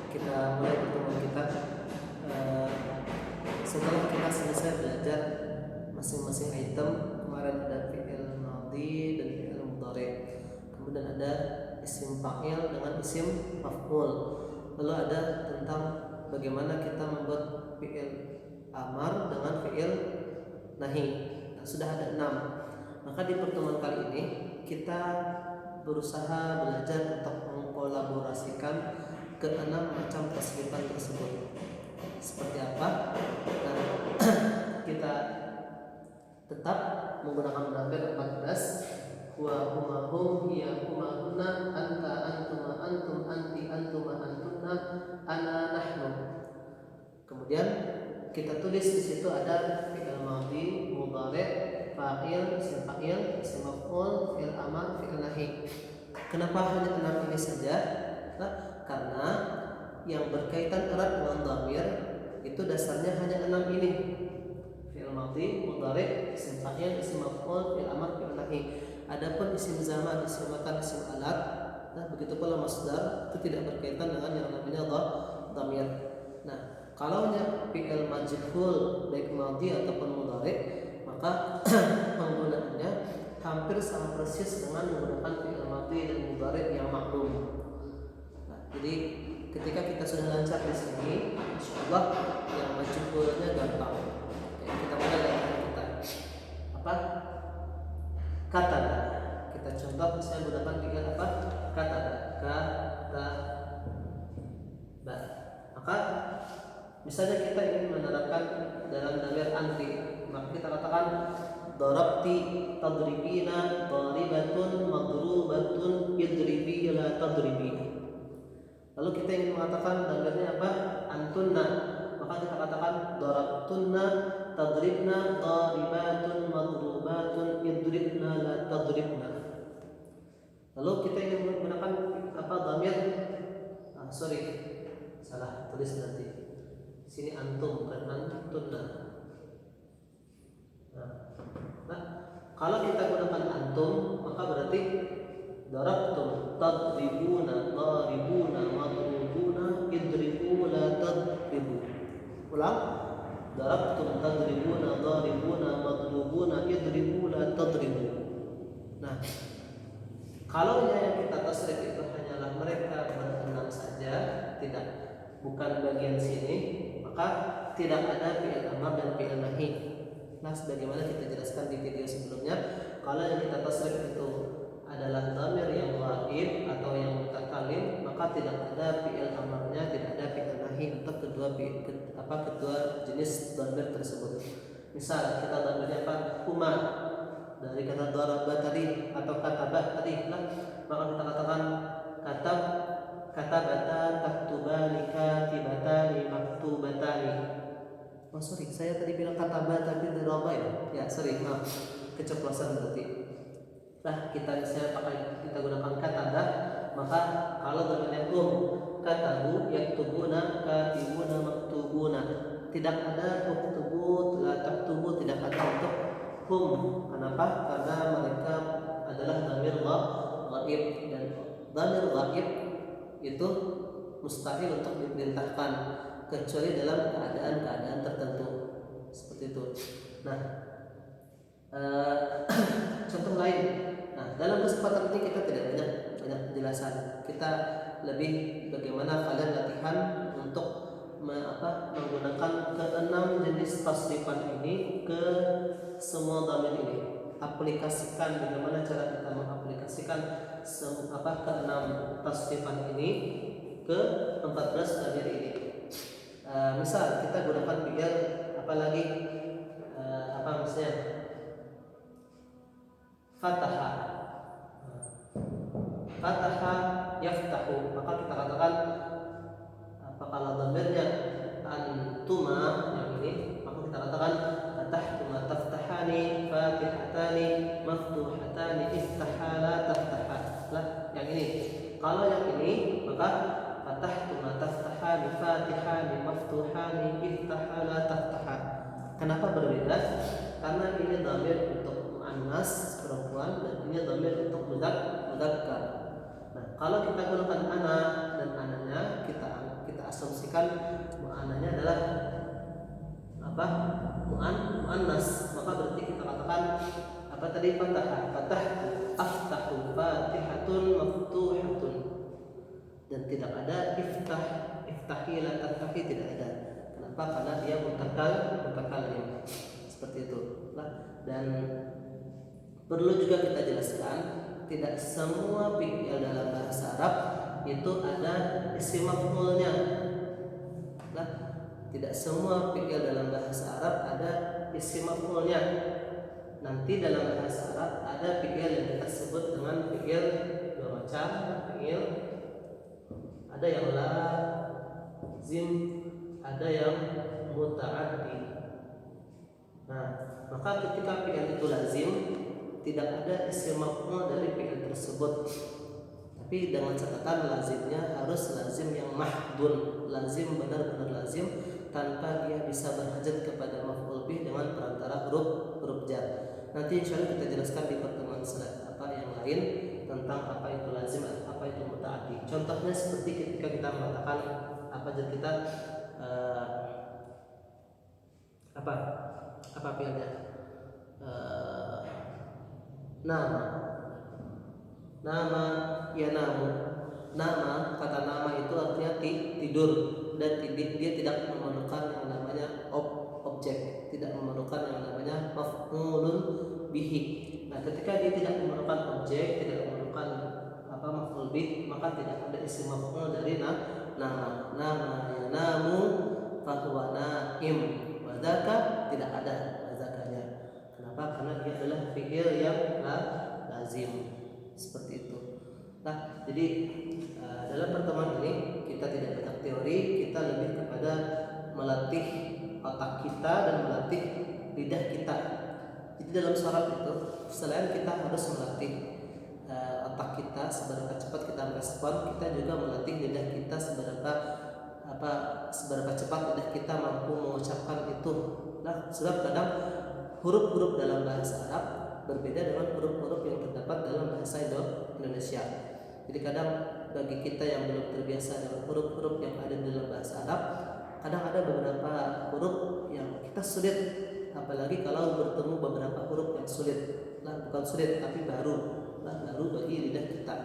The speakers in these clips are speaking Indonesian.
kita mulai pertemuan kita. Setelah kita selesai belajar masing-masing item, kemarin ada fi'il madhi dan fi'il mudhari, kemudian ada isim fa'il dengan isim maf'ul, lalu ada tentang bagaimana kita membuat fi'il amar dengan fi'il nahi. Nah, sudah ada 6. Maka di pertemuan kali ini kita berusaha belajar untuk mengkolaborasikan ke-6 macam tasrifan tersebut. Seperti apa? Nah, kita tetap menggunakan dhamir 14, wa huma hum, hiya huma hunna, anta antuma antum, anti antuma antunna, ana nahnu. Kemudian kita tulis di situ ada fi'il madhi, mudhari', fa'il, isim fa'il, isim maf'ul, fi'il amar, fi'il nahi. Kenapa hanya 6 ini saja? Nah, karena yang berkaitan erat dengan dhamir itu dasarnya hanya 6 ini. Fi'il madhi, mudhari', isim fa'il, isim maf'ul, fi'il amar, fi'il nahi. Adapun isim zaman, isim makan, isim alat, nah begitu pula masdar itu tidak berkaitan dengan yang namanya dhamir. Nah, kalau fi'il majhul baik madhi ataupun mudhari', maka penggunaannya hampir sama persis dengan menggunakan fi'il madhi dan mudhari' yang maklum. Nah, jadi ketika kita sudah lancar di sini, insyaallah yang majhulnya gampang. Oke, kita mulai dari kita. Apa? Kata. Kita contoh misalnya menggunakan fi'il apa? Kata. Maka misalnya kita ingin menerapkan dalam dhamir anti, maka kita katakan darabti tadribina, daribatun, madrubatun, idribi la tadribi. Lalu kita ingin mengatakan dhamirnya apa? Antunna, maka kita katakan darabtunna, tadribna, daribatun, madrubatun, idribna la tadribna. Lalu kita ingin menggunakan apa? Dhamir salah tulis nanti. Sini antum bukan antunna. Nah, kalau kita gunakan antum, maka berarti darabtum, tadribuna, daribuna, madrubuna, idribu la tadribu. Ulang. Darabtum, tadribuna, daribuna, madrubuna, idribu la tadribu. Nah, kalau yang kita tasrif itu hanyalah mereka berenam saja, bukan bagian sini, maka tidak ada fi'il amar dan fi'il nahi. Nah, sebagaimana kita jelaskan di video sebelumnya, kalau yang kita tasrif itu adalah dhamir yang ghaib atau yang mutakalim, maka tidak ada fi'il amarnya, tidak ada fi'il nahi untuk kedua jenis dhamir tersebut. Misal kita dhamirnya apa? Huma, dari kata daraba tadi atau kataba tadi, maka kita katakan katabata, taktubani, katibatani, maktubatani. Oh sorry, saya tadi bilang kataba tapi daraba ya. Ya sorry, maaf, keceplosan berarti. Nah, kita gunakan kataba, maka kalau dhamirnya katabu, yaktubuna, katibuna, maktubuna. Tidak ada uktubu, la taktubu, tidak ada untuk Kenapa? Karena mereka adalah dhamir ghaib, dan dhamir ghaib itu mustahil untuk diperintahkan kecuali dalam keadaan-keadaan tertentu seperti itu. Nah, contoh lain. Nah, dalam kesempatan ini kita tidak banyak penjelasan. Kita lebih bagaimana kalian latihan untuk menggunakan ke-6 jenis tasrifan ini ke semua dhamir ini. Aplikasikan bagaimana cara kita mengaplikasikan ke-6 tasrifan ini ke 14 dhamir ini. Misal kita gunakan fi'il apa lagi? Misalnya fataha. Fataha yaftahu, maka kita katakan kalau dhamirnya antuma yang ini, maka kita katakan fatahtuma taftahani, fatihatani, maftuhatani, iftahala, taftaha. Yang ini. Kalau yang ini, maka fatahtuma taftahani, fatihani, maftuhani, iftahala, taftaha. Kenapa berbeda? Karena ini dhamir untuk muannas perempuan dan ini dhamir untuk mudzakkar. Nah, kalau kita gunakan ana dan ananya, kita jelaskan mu'annanya adalah apa? Mu'annas. Maka berarti kita katakan apa tadi? Fatah, aftahu, fatihatun, maftuhatun. Dan tidak ada iftahi, la taftahi, tidak ada. Kenapa? Karena dia mutakalim. Seperti itu. Dan perlu juga kita jelaskan, tidak semua fi'il dalam bahasa Arab itu ada isim maf'ulnya. Tidak semua fi'il dalam bahasa Arab ada isim maf'ulnya. Nanti dalam bahasa Arab ada fi'il yang kita sebut dengan fi'il dua macam, fi'il ada yang lazim, ada yang muta'addi. Nah, maka ketika fi'il itu lazim, tidak ada isim maf'ul dari fi'il tersebut. Tapi dengan catatan lazimnya harus lazim yang mahdun, lazim benar-benar lazim tanpa dia bisa berhajat kepada maf'ul bih dengan perantara huruf jar. Nanti insyaallah kita jelaskan di pertemuan yang lain tentang apa itu lazim, apa itu muta'addi. Contohnya seperti ketika kita mengatakan kita apa fi'ilnya? Nama yanamu. Nama, kata nama itu artinya tidur, dan dia tidak memerlukan yang namanya objek, tidak memerlukan yang namanya maf'ulun bihi. Nah, ketika dia tidak memerlukan objek, tidak memerlukan maf'ul bih, maka tidak ada isim maf'ul dari nama. Nama yanamu fahuwa naim. Wadzaka tidak ada wadzakanya. Kenapa? Karena dia adalah fi'il yang lazim. Seperti itu. Nah, jadi dalam pertemuan ini kita tidak banyak teori, kita lebih kepada melatih otak kita dan melatih lidah kita. Jadi dalam sholat itu selain kita harus melatih otak kita seberapa cepat kita merespon, kita juga melatih lidah kita seberapa cepat lidah kita mampu mengucapkan itu. Nah, sebab kadang huruf-huruf dalam bahasa Arab berbeda dengan huruf-huruf yang terdapat dalam bahasa Indonesia. Jadi kadang bagi kita yang belum terbiasa dengan huruf-huruf yang ada di dalam bahasa Arab, kadang ada beberapa huruf yang kita sulit, apalagi kalau bertemu beberapa huruf yang sulit. Bukan sulit tapi baru bagi lidah kita.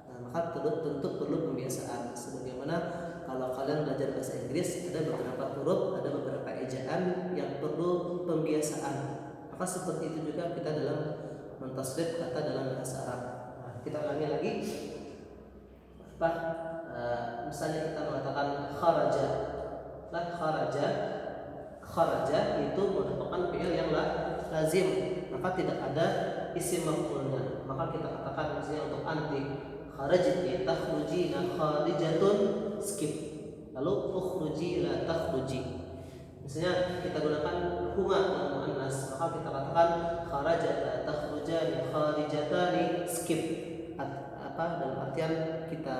Nah, maka tentu perlu pembiasaan. Sebagaimana kalau kalian belajar bahasa Inggris, ada beberapa huruf, ada beberapa ejaan yang perlu pembiasaan. Maka seperti itu juga kita dalam mentasrif kata dalam bahasa Arab. Nah, kita ulangi lagi. Misalnya kita mengatakan kharaja. Kharaja itu merupakan fi'il yang lazim, maka tidak ada isim maf'ulnya. Maka kita katakan misalnya untuk anti, kharajti takhrujina kharijatun, skip. Lalu ukhruji la takhruji. Misalnya kita gunakan huma yang muannas, maka kita katakan kharajata takhrujani kharijatani, skip. Dalam artian kita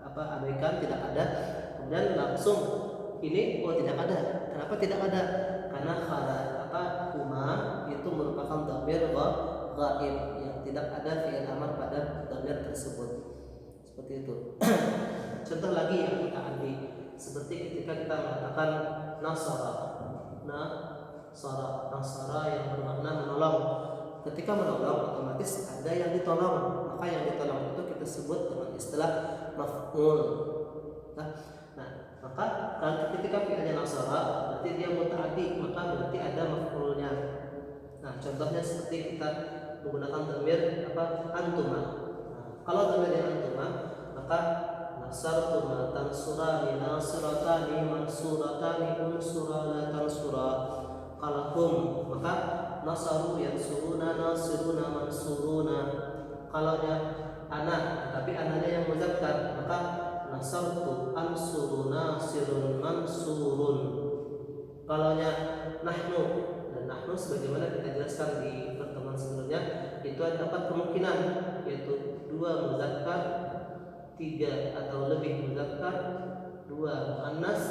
abaikan, tidak ada. Kemudian langsung ini tidak ada. Kenapa tidak ada? Karena huma itu merupakan dhamir ghaib yang tidak ada fi'il amar pada dhamir tersebut. Seperti itu. Contoh lagi yang kita ambil, seperti ketika kita mengatakan nasara yang bermakna menolong. Ketika menolong otomatis ada yang ditolong, maka yang ditolong itu kita sebut dengan istilah maf'ul. Maka kalau ketika fi'ilnya nasara berarti dia muta'addi, maka berarti ada maf'ulnya. Nah, contohnya seperti kita menggunakan dhamir antuma. Kalau dhamir antuma, maka nasartuma tansurani nasiratani mansuratani unsura la tansura. Kalau hum, maka nasaru yansuruna nasiruna mansuruna. Kalau ana, tapi ananya yang muzakkar, maka nasartu ansuru nasirun mansurun. Kalau nahnu, dan nahnu sebagaimana kita jelaskan di pertemuan sebelumnya, itu ada 4 kemungkinan, yaitu 2 muzakkar, 3 atau lebih muzakkar, 2 muannas,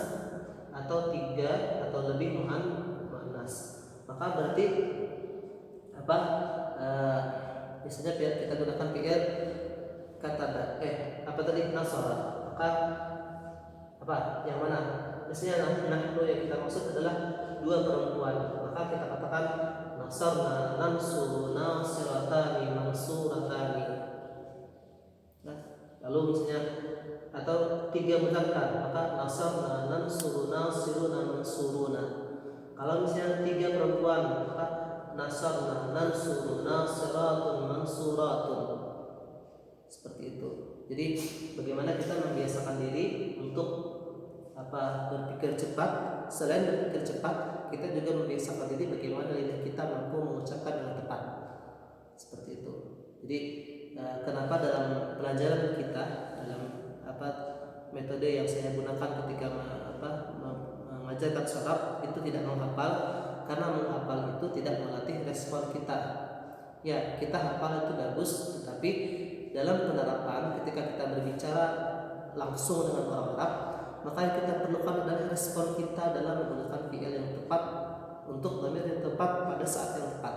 atau 3 atau lebih muannas. Maka berarti misalnya kita gunakan fi'il kataba, nasara, maka Apa? Yang mana? Misalnya nahnu yang kita maksud adalah dua perempuan, maka kita katakan nasarna nansuru nasiratani mansuratani. Nah, lalu misalnya atau tiga muzakkar, maka nasarna nansuru nasiruna mansuruna. Kalau misalnya tiga perempuan, maka nasarna nansuru nasiratun mansuratun. Seperti itu. Jadi bagaimana kita membiasakan diri untuk berpikir cepat. Selain berpikir cepat, kita juga membiasakan diri bagaimana lidah kita mampu mengucapkan dengan tepat. Seperti itu. Jadi kenapa dalam pelajaran kita, dalam metode yang saya gunakan ketika mengajarkan sholaf itu tidak menghafal, karena menghafal itu tidak melatih respon kita. Ya, kita hafal itu bagus, tetapi dalam penerapan ketika kita berbicara langsung dengan orang Arab, maka yang kita perlukan adalah respon kita dalam menggunakan fi'il yang tepat untuk dhamir yang tepat pada saat yang tepat.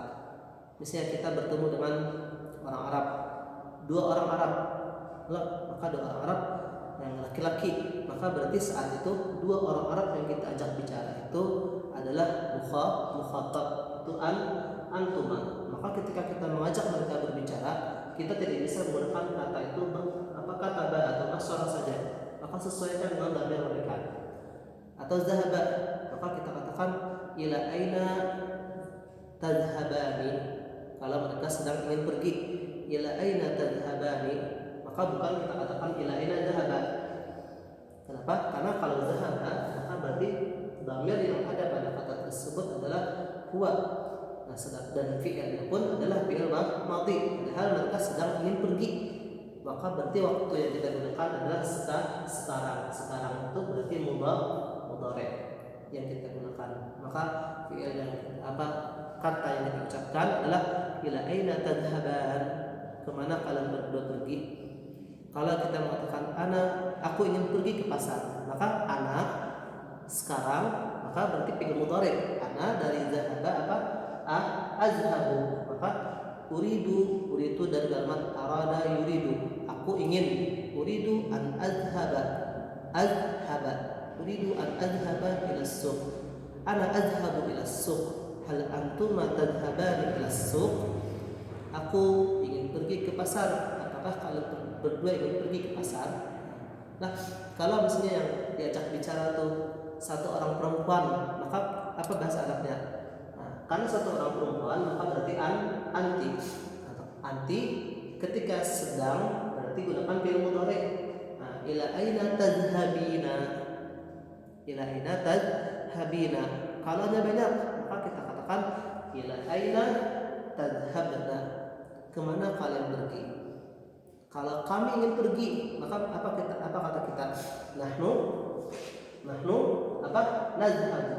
Misalnya kita bertemu dengan orang Arab, dua orang Arab, maka dua orang Arab yang laki-laki, maka berarti saat itu dua orang Arab yang kita ajak bicara itu adalah mukhatab, itu antuma. Maka ketika kita mengajak mereka berbicara, kita tidak bisa menggunakan kata itu kata atau nasara saja, maka sesuaikan dengan dhamir mereka. Atau zahaba, maka kita katakan ila aina tadhhabani. Kalau mereka sedang ingin pergi, ila aina tadhhabani, maka bukan kita katakan ila aina dhahaba. Kenapa? Karena kalau zahaba, maka berarti dhamir yang ada pada kata tersebut adalah huwa. Nah, dan fi'ilnya pun adalah fi'il madhi, padahal mereka sedang ingin pergi. Maka berarti waktu yang kita gunakan adalah sekarang itu berarti mudhari yang kita gunakan. Maka fi'il yang kata yang kita ucapkan adalah ila aina tadhhaban, kemana kalian berdua pergi. Kalau kita mengatakan aku ingin pergi ke pasar, maka ana sekarang, maka berarti fi'il mudhari. Ana dari zahaba azhabu, maka uridu dari kalimat arada yuridu, aku ingin. Uridu an azhaba uridu an azhaba ila suq, ana azhabu ila suq, hal antuma tadhhabani ila suq, aku ingin pergi ke pasar, apakah kalian berdua ingin pergi ke pasar? Nah, kalau misalnya yang diajak bicara tuh satu orang perempuan, maka apa bahasa Arabnya? Karena satu orang perempuan, maka berarti anti ketika sedang berarti gunakan fi'il mudhari. Ila aina tadhhabina, ila aina tadhhabina. Kalau ada banyak, maka kita katakan ila aina tadhhabna, kemana kalian pergi. Kalau kami ingin pergi, maka apa kata kita? Nahnu nazhabu.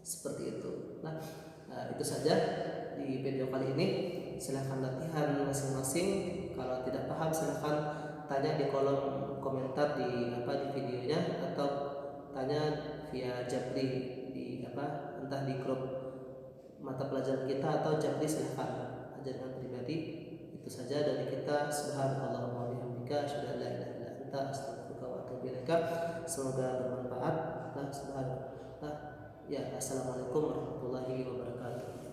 Seperti itu. Nah, itu saja di video kali ini. Silahkan latihan masing-masing. Kalau tidak paham silahkan tanya di kolom komentar di videonya, atau tanya via Japri di entah di grup mata pelajaran kita atau Japri, silahkan ajarkan pribadi. Itu saja dari kita. Subhanallah wa bihamdika, asyhadu an la ilaha illa anta, astaghfiruka wa atubu ilaika. Semoga bermanfaat. Nah, subhanallah. Ya, assalamualaikum warahmatullahi wabarakatuh.